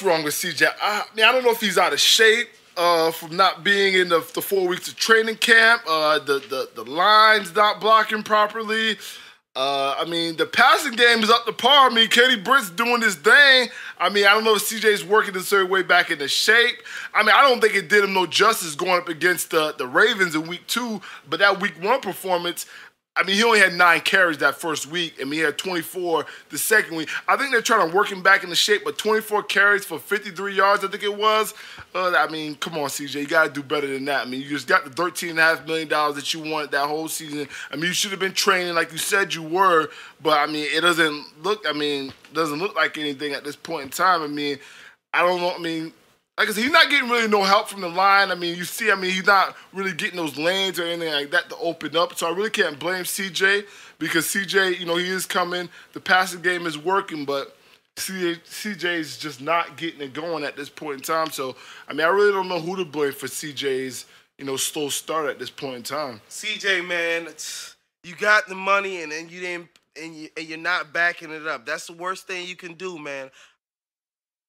what's wrong with CJ. I don't know if he's out of shape from not being in the 4 weeks of training camp. The line's not blocking properly. The passing game is up to par. Kenny Britt's doing his thing. I don't know if CJ's working his third way back into shape. I don't think it did him no justice going up against the Ravens in week 2, but that week 1 performance, he only had 9 carries that first week, and he had 24 the second week. I think they're trying to work him back into shape, but 24 carries for 53 yards, I think it was. Come on, CJ, you got to do better than that. You just got the $13.5 million that you wanted that whole season. You should have been training like you said you were, but, it doesn't look like anything at this point in time. I don't know, like I said, he's not getting really no help from the line. You see, he's not really getting those lanes or anything like that to open up. So I really can't blame CJ because CJ, he is coming. The passing game is working, but CJ is just not getting it going at this point in time. So, I really don't know who to blame for CJ's, slow start at this point in time. CJ, man, you got the money and you didn't, and you're not backing it up. That's the worst thing you can do, man.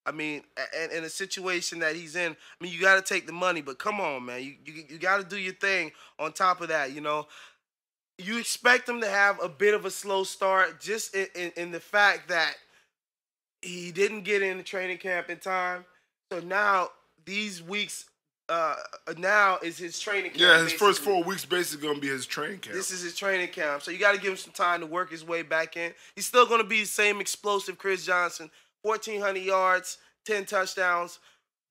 And in a situation that he's in, you got to take the money, but come on, man. You got to do your thing on top of that, You expect him to have a bit of a slow start just in the fact that he didn't get in the training camp in time. So now these weeks, now is his training camp. Yeah, his first 4 weeks basically going to be his training camp. This is his training camp. So you got to give him some time to work his way back in. He's still going to be the same explosive Chris Johnson. 1,400 yards, 10 touchdowns.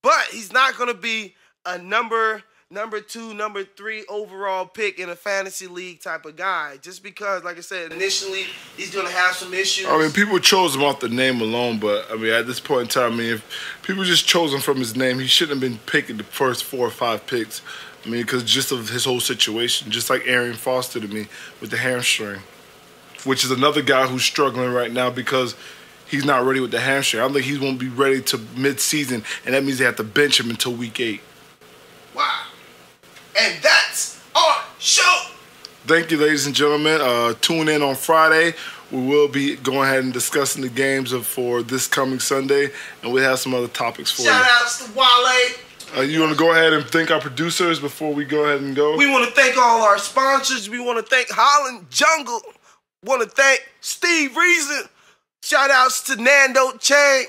But he's not going to be a number 2, number 3 overall pick in a fantasy league type of guy. Just because, like I said, initially he's going to have some issues. People chose him off the name alone, but, at this point in time, if people just chose him from his name, he shouldn't have been picking the first 4 or 5 picks. Because just of his whole situation, just like Arian Foster to me with the hamstring, which is another guy who's struggling right now because he's not ready with the hamstring. I don't think he won't be ready to mid-season, and that means they have to bench him until week 8. Wow. And that's our show. Thank you, ladies and gentlemen. Tune in on Friday. We will be going ahead and discussing the games for this coming Sunday, and we have some other topics for you. Shout-outs to Wale. You want to go ahead and thank our producers before we go ahead and go? We want to thank all our sponsors. We want to thank Holland Jungle. Want to thank Steve Reason. Shout-outs to Nando Chang,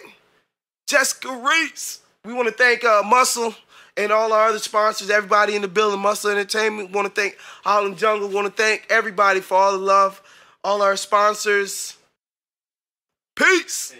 Jessica Reese. We want to thank Muscle and all our other sponsors, everybody in the building, Muscle Entertainment. We want to thank Holland Jungle. We want to thank everybody for all the love, all our sponsors. Peace.